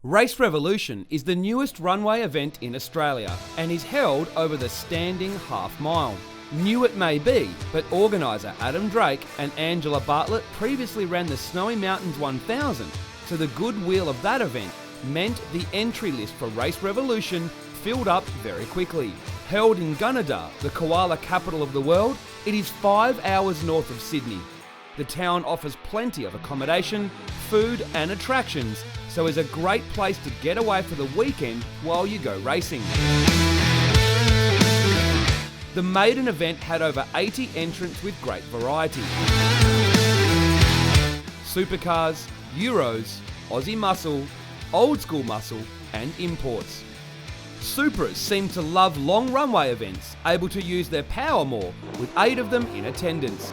Race Revolution is the newest runway event in Australia and is held over the standing half mile. New it may be, but organiser Adam Drake and Angela Bartlett previously ran the Snowy Mountains 1000, so the goodwill of that event meant the entry list for Race Revolution filled up very quickly. Held in Gunnedah, the koala capital of the world, it is 5 hours north of Sydney. The town offers plenty of accommodation, food and attractions, so is a great place to get away for the weekend while you go racing. The maiden event had over 80 entrants with great variety. Supercars, Euros, Aussie muscle, old school muscle and imports. Supras seem to love long runway events, able to use their power more, with 8 of them in attendance.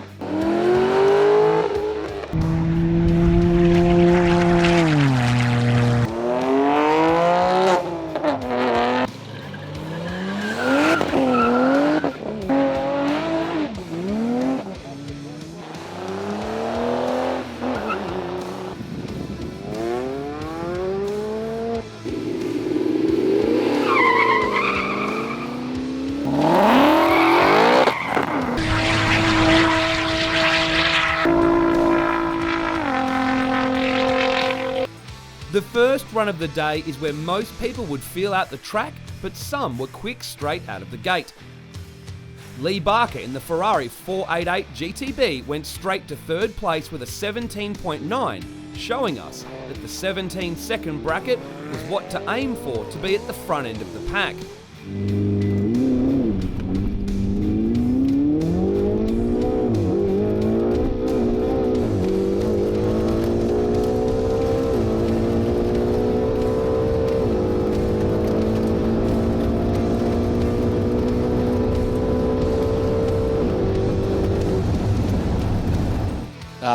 The first run of the day is where most people would feel out the track, but some were quick straight out of the gate. Lee Barker in the Ferrari 488 GTB went straight to third place with a 17.9, showing us that the 17-second bracket was what to aim for to be at the front end of the pack.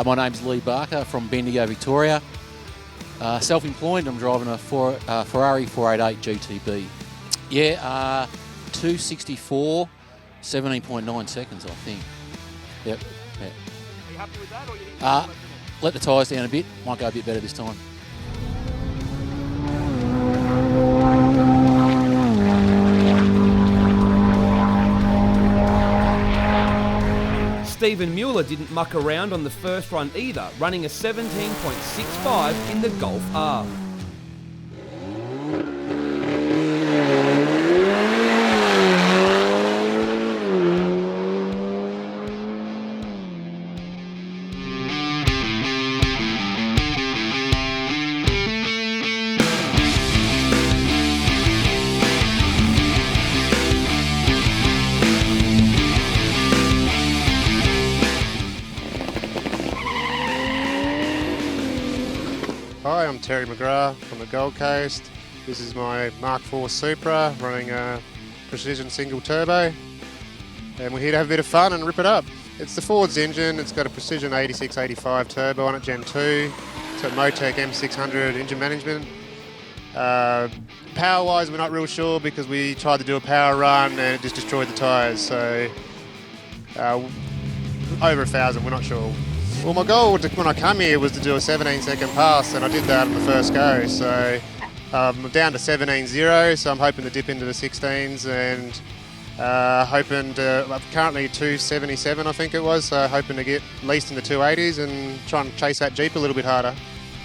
My name's Lee Barker from Bendigo, Victoria. Self-employed, I'm driving a Ferrari 488 GTB. Yeah, 264, 17.9 seconds, I think. Yep. Yeah. Are you happy with that, or you think let the tyres down a bit, might go a bit better this time. Stephen Mueller didn't muck around on the first run either, running a 17.65 in the Golf R. Hi, I'm Terry McGrath from the Gold Coast. This is my Mark IV Supra running a precision single turbo, and we're here to have a bit of fun and rip it up. It's the Ford's engine, it's got a precision 86-85 turbo on it, Gen 2. It's got Motec M600 engine management. Power-wise, we're not real sure because we tried to do a power run and it just destroyed the tyres, so over 1,000, we're not sure. Well, my goal when I come here was to do a 17-second pass, and I did that on the first go. So I'm down to 17.0, so I'm hoping to dip into the 16s and hoping to, I'm currently 277, I think it was, so hoping to get at least in the 280s and try and chase that Jeep a little bit harder.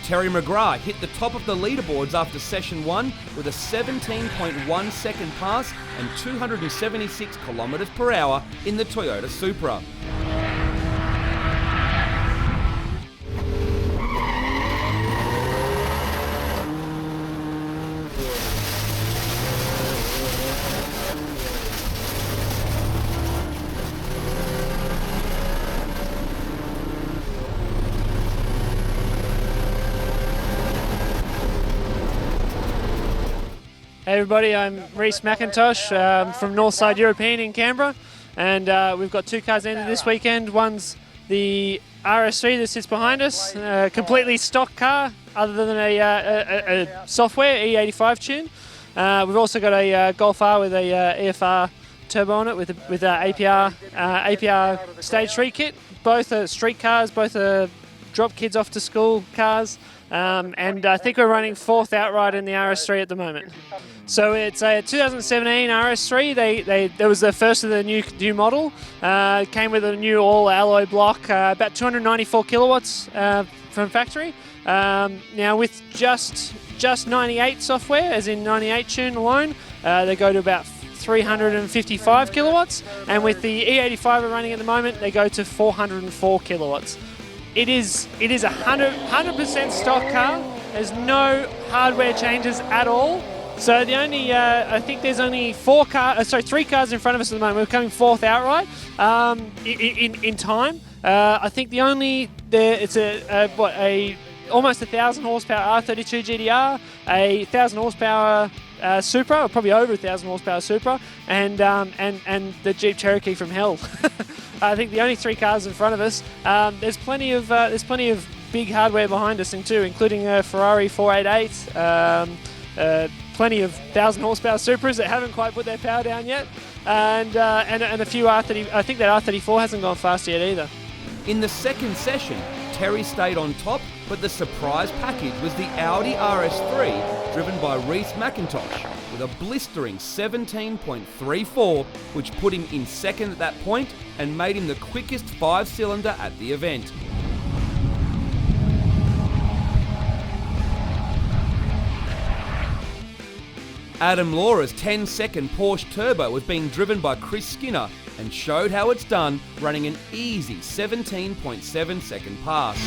Terry McGrath hit the top of the leaderboards after session 1 with a 17.1 second pass and 276 kilometres per hour in the Toyota Supra. Hey everybody, I'm REECE MCINTOSH from Northside European in Canberra, and we've got 2 cars entered this weekend. One's the RS3 that sits behind us, a completely stock car other than a software E85 tune. We've also got a Golf R with a EFR turbo on it with APR stage 3 kit. Both are street cars, both are drop kids off to school cars. And I think we're running 4th outright in the RS3 at the moment. So it's a 2017 RS3. There was the first of the new model. Came with a new all-alloy block, about 294 kilowatts from factory. Now with just 98 software, as in 98 tune alone, they go to about 355 kilowatts. And with the E85 we're running at the moment, they go to 404 kilowatts. It is a 100% stock car. There's no hardware changes at all. So the only, I think there's only 3 cars in front of us at the moment. We're coming 4th outright in time. I think it's almost 1,000 horsepower R32 GDR, a 1,000 horsepower Supra, or probably over 1,000 horsepower Supra, and the Jeep Cherokee from hell. I think the only 3 cars in front of us. There's plenty of big hardware behind us too, including a Ferrari 488, plenty of 1,000 horsepower Supras that haven't quite put their power down yet, and a few R30. I think that R34 hasn't gone fast yet either. In the second session, Terry stayed on top, but the surprise package was the Audi RS3, driven by REECE McINTOSH, with a blistering 17.34, which put him in second at that point and made him the quickest 5-cylinder at the event. Adam Laura's 10-second Porsche Turbo was being driven by Chris Skinner and showed how it's done, running an easy 17.7 second pass.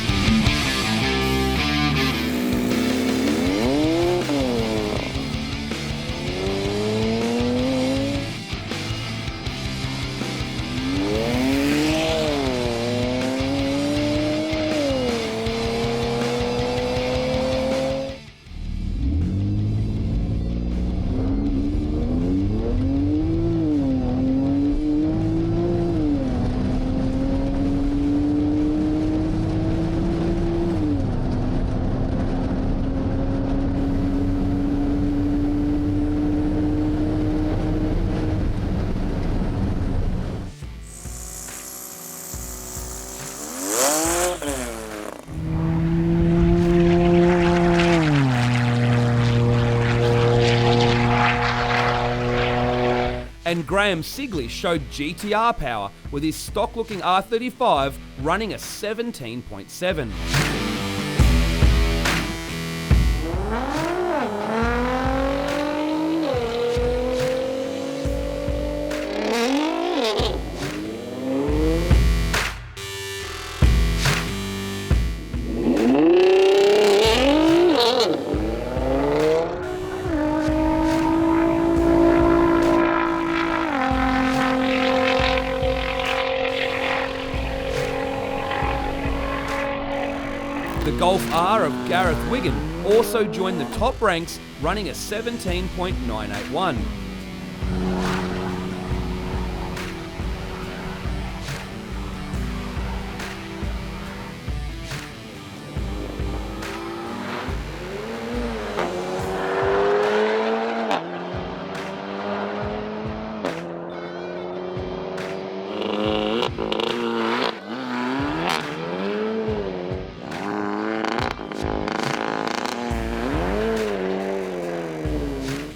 And Graham Sigley showed GTR power with his stock-looking R35 running a 17.7. The Golf R of Gareth Wigan also joined the top ranks, running a 17.981.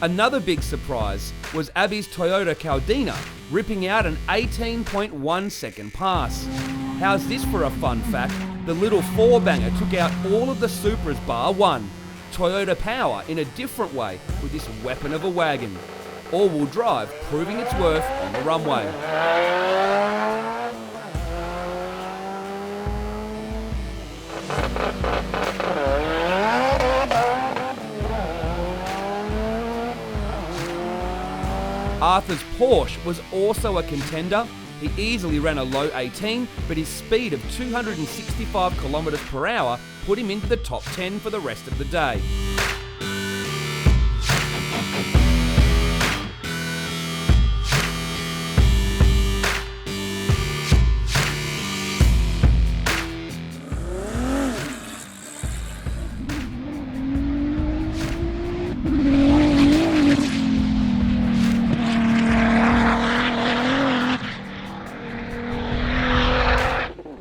Another big surprise was AHBI's Toyota CALDINA ripping out an 18.1 second pass. How's this for a fun fact? The little 4-banger took out all of the Supras bar one. Toyota power in a different way with this weapon of a wagon. All-wheel drive proving its worth on the runway. Arthur's Porsche was also a contender. He easily ran a low 18, but his speed of 265 kilometres per hour put him into the top 10 for the rest of the day.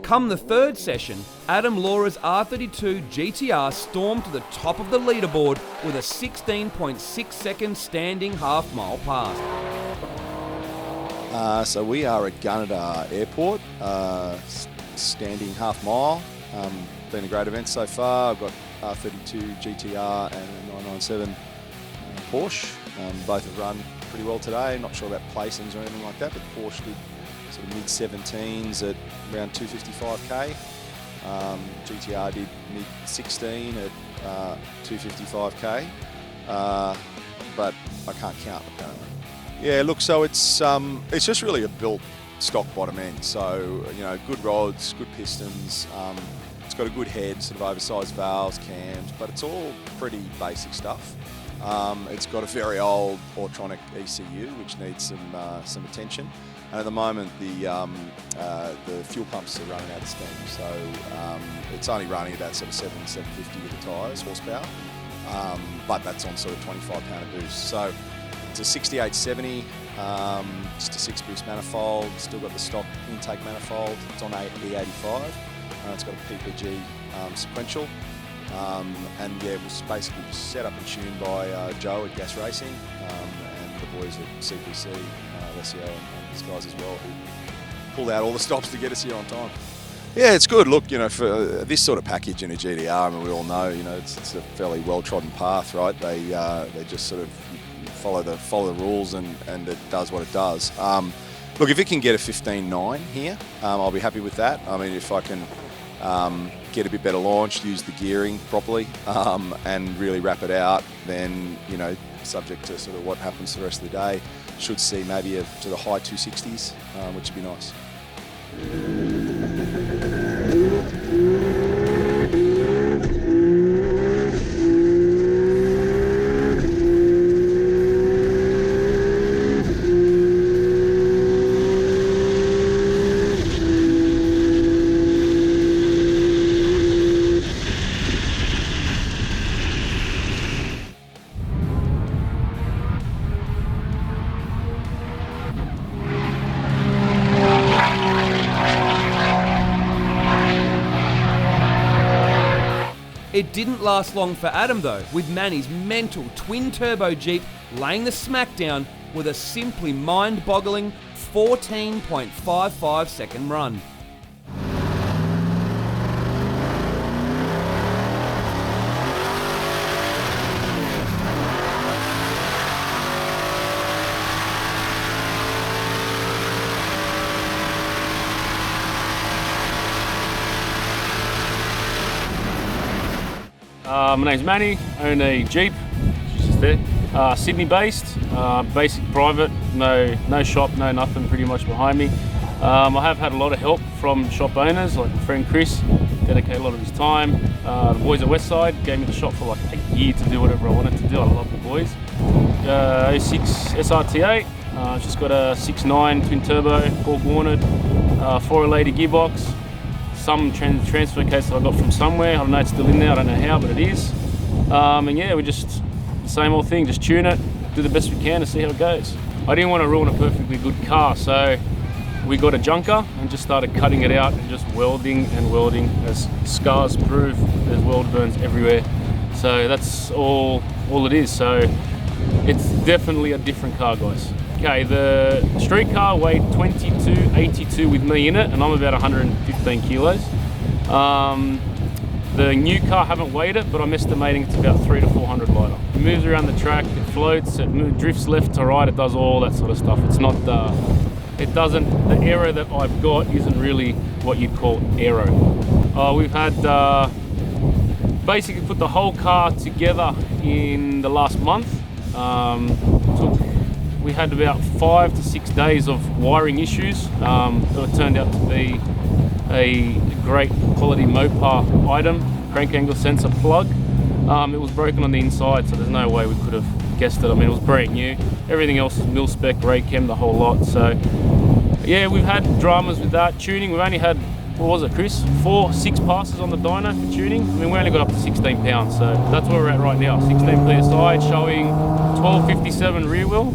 Come the third session, Adam Laura's R32 GTR stormed to the top of the leaderboard with a 16.6 second standing half-mile pass. So we are at Gunnedah Airport, standing half mile. Been a great event so far. I've got R32 GTR and a 997 Porsche. Both have run pretty well today. Not sure about placings or anything like that, but Porsche did sort of mid-17s at around 255k. GTR did mid-16 at 255k, but I can't count apparently. Yeah, look, so it's just really a built stock bottom end. So, you know, good rods, good pistons. It's got a good head, sort of oversized valves, cams, but it's all pretty basic stuff. It's got a very old Autronic ECU, which needs some attention. And at the moment, the fuel pumps are running out of steam. So it's only running about sort of 750 with the tyres, horsepower. But that's on sort of 25 pound of boost. So it's a 6870, just a 6-boost manifold. Still got the stock intake manifold. It's on E85. It's got a PPG sequential. And yeah, it was basically set up and tuned by Joe at Gas Racing and the boys at CPC, SEO and these guys as well, who pulled out all the stops to get us here on time. Yeah, it's good. Look, you know, for this sort of package in a GTR, I mean, we all know, you know, it's a fairly well-trodden path, right? They just sort of follow the rules and it does what it does. Look, if it can get a 15.9 here, I'll be happy with that. I mean, if I can get a bit better launch, use the gearing properly, and really wrap it out, then, you know, subject to sort of what happens the rest of the day, should see maybe to the high 260s, which would be nice. It didn't last long for Adam though, with Manny's mental twin-turbo Jeep laying the smackdown with a simply mind-boggling 14.55 second run. My name's Manny, I own a Jeep, it's just there, Sydney based, basic private, no shop, no nothing pretty much behind me. I have had a lot of help from shop owners, like my friend Chris, dedicated a lot of his time. The boys at Westside gave me the shop for like a year to do whatever I wanted to do. I love the boys. 06 SRT8, it's just got a 6.9 twin turbo, Borg Warned, 480 gearbox. Some transfer case that I got from somewhere. I don't know, it's still in there, I don't know how, but it is. And yeah, we just, the same old thing, just tune it, do the best we can to see how it goes. I didn't want to ruin a perfectly good car, so we got a junker and just started cutting it out and just welding and welding. As scars prove, there's weld burns everywhere. So that's all it is. So it's definitely a different car, guys. Okay, the street car weighed 2282 with me in it, and I'm about 115 kilos. The new car, haven't weighed it, but I'm estimating it's about 300 to 400 lighter. It moves around the track, it floats, it drifts left to right, it does all that sort of stuff. It's not, the aero that I've got isn't really what you'd call aero. We've had, basically put the whole car together in the last month. We had about 5 to 6 days of wiring issues. It turned out to be a great quality Mopar item, crank angle sensor plug. It was broken on the inside, so there's no way we could have guessed it. I mean, it was brand new. Everything else is mil spec, brake chem, the whole lot. So yeah, we've had dramas with that. Tuning, we've only had, what was it, Chris? 6 passes on the dyno for tuning. I mean, we only got up to 16 pounds, so that's where we're at right now. 16 PSI, showing 1257 rear wheel.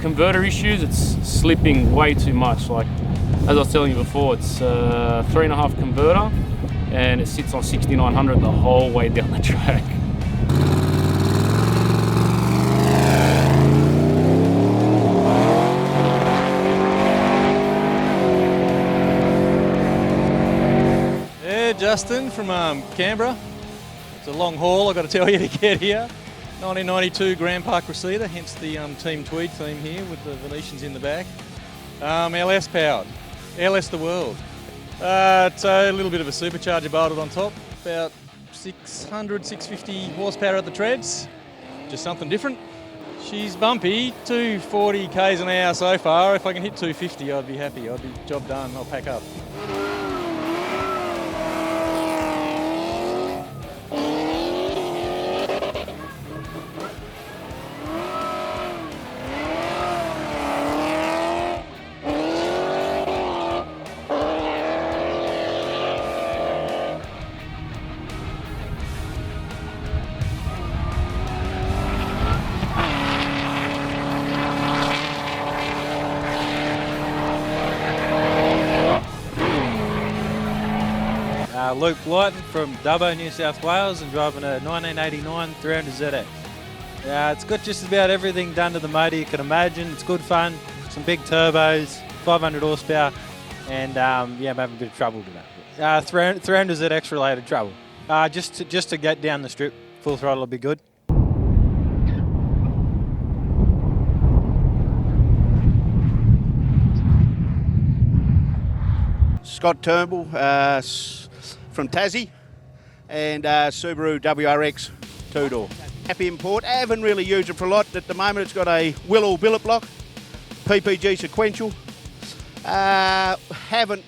Converter issues, it's slipping way too much. Like, As I was telling you before, it's 3.5 converter, and it sits on 6900 the whole way down the track. Yeah, Justin from Canberra. It's a long haul, I've got to tell you, to get here. 1992 Grand Park Reseda, hence the Team Tweed theme here with the Venetians in the back. LS powered, LS the world. It's a little bit of a supercharger bolted on top, about 600, 650 horsepower at the treads, just something different. She's bumpy, 240 k's an hour so far. If I can hit 250, I'd be happy. I'd be job done, I'll pack up. Luke Blyton from Dubbo, New South Wales, and driving a 1989 300 ZX. It's got just about everything done to the motor you can imagine. It's good fun, some big turbos, 500 horsepower, and I'm having a bit of trouble today. 300 ZX related trouble. Just to get down the strip, full throttle will be good. Scott Turnbull from Tassie, and Subaru WRX two-door. Happy import. I haven't really used it for a lot. At the moment it's got a Willow billet block, PPG sequential. Haven't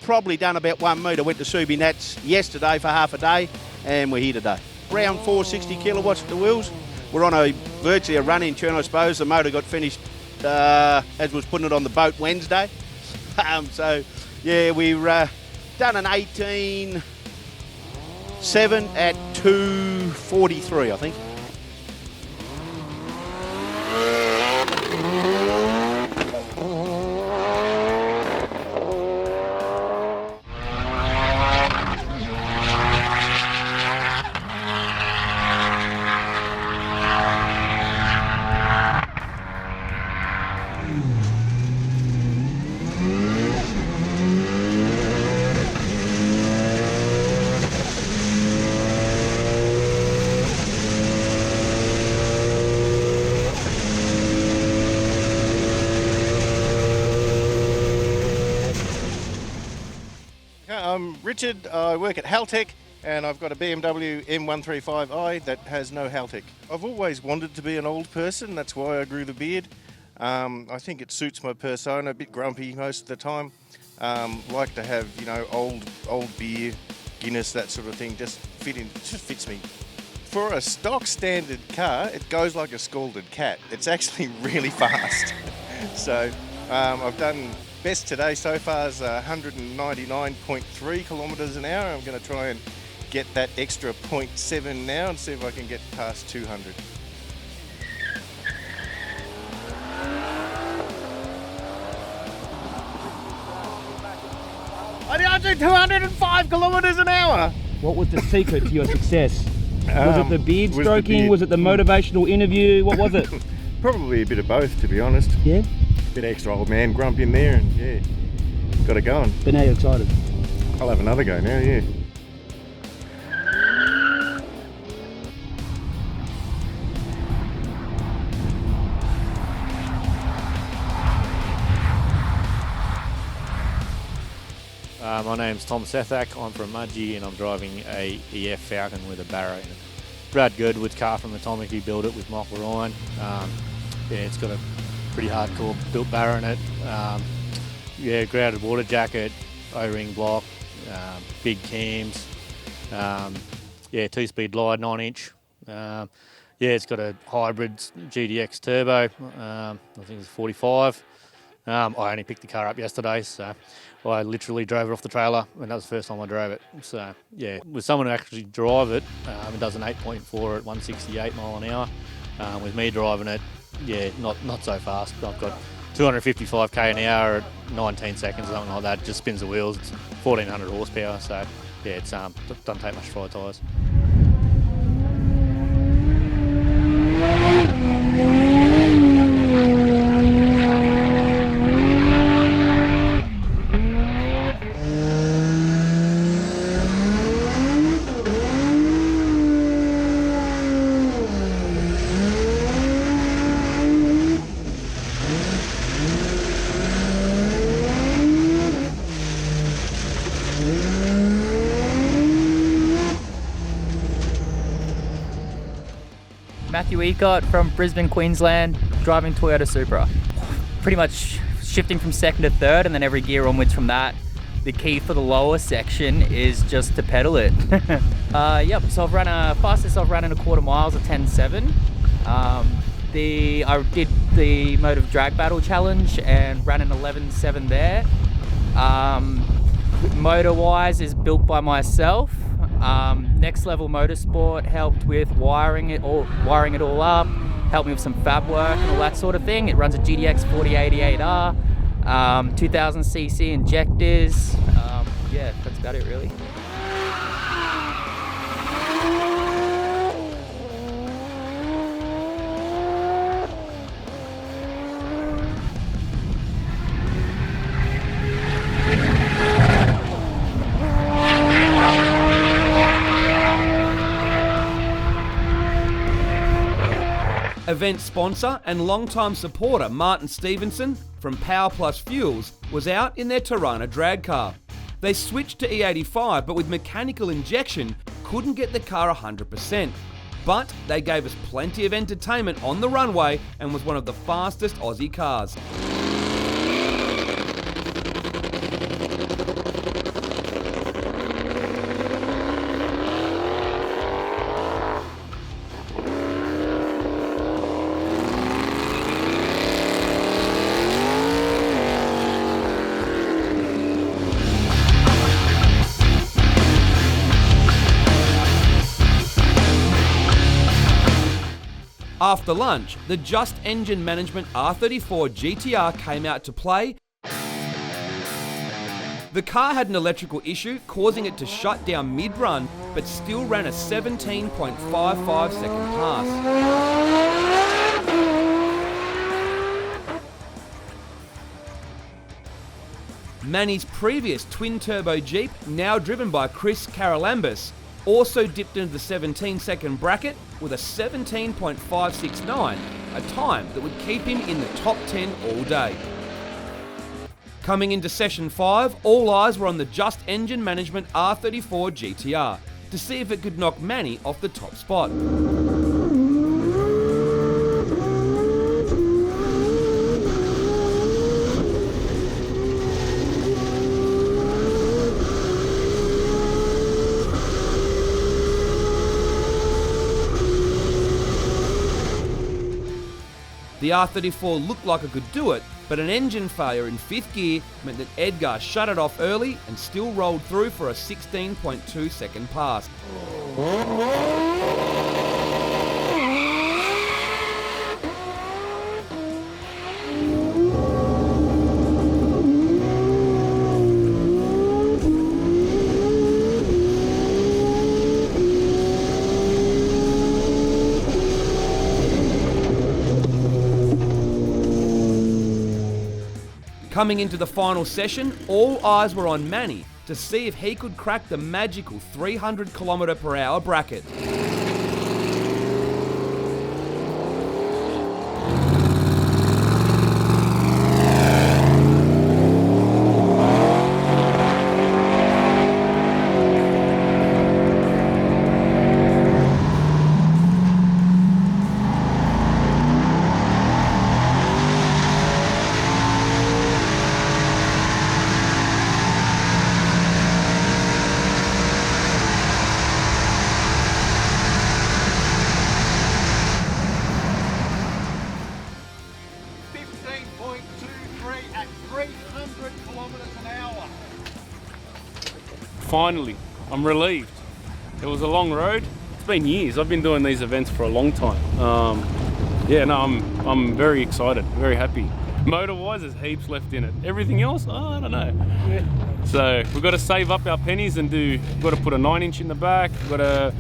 probably done about 1 metre. Went to Subi Nats yesterday for half a day, and we're here today. Around 460 kilowatts at the wheels. We're on virtually a run-in tune, I suppose. The motor got finished as was putting it on the boat Wednesday. So yeah, we've done an 18.7 at 243, I think. I'm Richard, I work at Haltech, and I've got a BMW M135i that has no Haltech. I've always wanted to be an old person, that's why I grew the beard. I think it suits my persona, a bit grumpy most of the time. Like to have, old beer, Guinness, that sort of thing, just fits me. For a stock standard car, it goes like a scalded cat. It's actually really fast. So I've done best today so far is 199.3 kilometres an hour. I'm going to try and get that extra 0.7 now and see if I can get past 200. I do 205 kilometres an hour. What was the secret to your success? Was it the beard was the stroking? beard. Was it the motivational interview? What was it? Probably a bit of both, to be honest. Yeah? Bit extra old man grump in there, and yeah, got it going. But now you're excited. I'll have another go now, yeah. My name's Tom Sethak, I'm from Mudgee and I'm driving a EF Falcon with a Barrow in it. Brad Girdwood's car from Atomic, he built it with Michael Ryan. It's got a pretty hardcore built Barrow in it. Grouted water jacket, O-ring block, big cams, 2-speed glide, 9-inch. It's got a hybrid GDX turbo, I think it's 45. I only picked the car up yesterday, so I literally drove it off the trailer, and that was the first time I drove it. So, with someone who actually drive it, it does an 8.4 at 168 mile an hour. With me driving it, not so fast. I've got 255k an hour at 19 seconds, something like that. Just spins the wheels. It's 1400 horsepower, so yeah, it's doesn't take much to fry tyres. Matthew Ecott from Brisbane, Queensland, driving Toyota Supra. Pretty much shifting from second to third and then every gear onwards from that. The key for the lower section is just to pedal it. Yep, so I've run fastest I've run in a quarter miles at 10.7. I did the Motive Drag Battle Challenge and ran an 11.7 there. Motor-wise is built by myself. Next Level Motorsport helped with wiring it all up, helped me with some fab work and all that sort of thing. It runs a GTX 4088R, 2000cc injectors. Yeah, that's about it really. Event sponsor and long-time supporter Martin Stevenson from Power Plus Fuels was out in their Tirana drag car. They switched to E85 but with mechanical injection couldn't get the car 100%. But they gave us plenty of entertainment on the runway and was one of the fastest Aussie cars. After lunch, the Just Engine Management R34 GTR came out to play. The car had an electrical issue, causing it to shut down mid-run, but still ran a 17.55 second pass. Manny's previous twin-turbo Jeep, now driven by Chris Carolambis, also dipped into the 17-second bracket with a 17.569, a time that would keep him in the top 10 all day. Coming into session 5, all eyes were on the Just Engine Management R34 GTR to see if it could knock Manny off the top spot. The R34 looked like it could do it, but an engine failure in 5th gear meant that Edgar shut it off early and still rolled through for a 16.2 second pass. Coming into the final session, all eyes were on Manny to see if he could crack the magical 300 km/h bracket. Finally, I'm relieved. It was a long road. It's been years. I've been doing these events for a long time. I'm very excited, very happy. Motor-wise, there's heaps left in it. Everything else, I don't know. So we've got to save up our pennies and got to put a 9-inch in the back, got to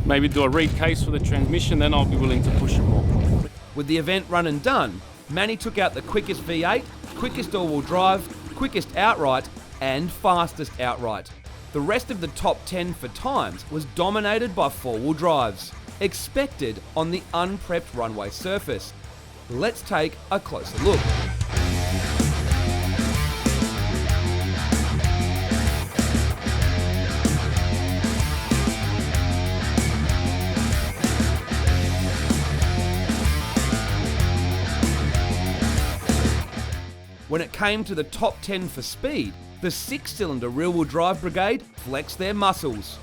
maybe do a reed case for the transmission, then I'll be willing to push it more. With the event run and done, Manny took out the quickest V8, quickest all-wheel drive, quickest outright, and fastest outright. The rest of the top 10 for times was dominated by four-wheel drives, expected on the unprepped runway surface. Let's take a closer look. When it came to the top 10 for speed, the 6-cylinder rear-wheel drive brigade flexed their muscles.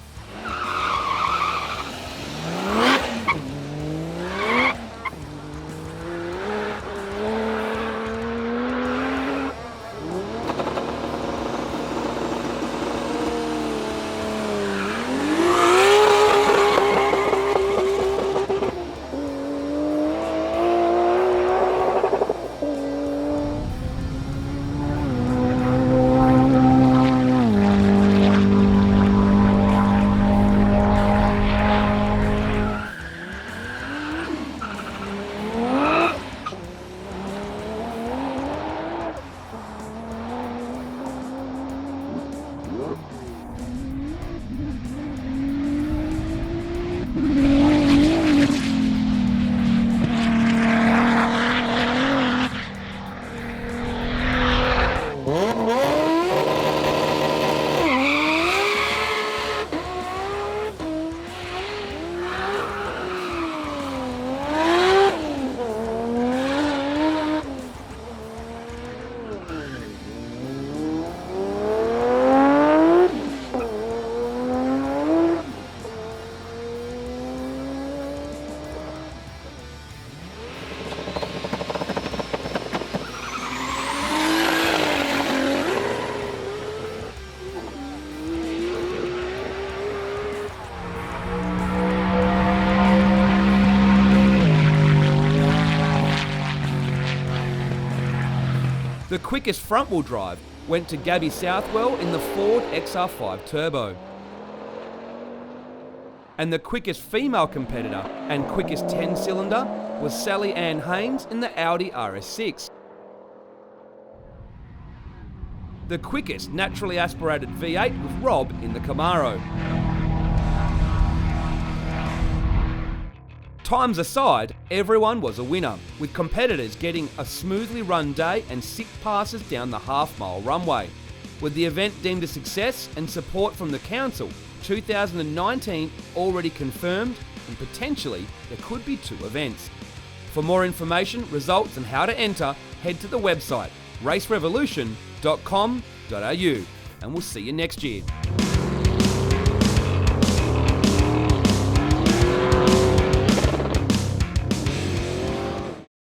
The quickest front-wheel drive went to Gabby Southwell in the Ford XR5 Turbo. And the quickest female competitor and quickest 10-cylinder was Sally Ann Haynes in the Audi RS6. The quickest naturally aspirated V8 was Rob in the Camaro. Times aside, everyone was a winner, with competitors getting a smoothly run day and 6 passes down the half-mile runway. With the event deemed a success and support from the council, 2019 already confirmed, and potentially there could be 2 events. For more information, results and how to enter, head to the website racerevolution.com.au, and we'll see you next year.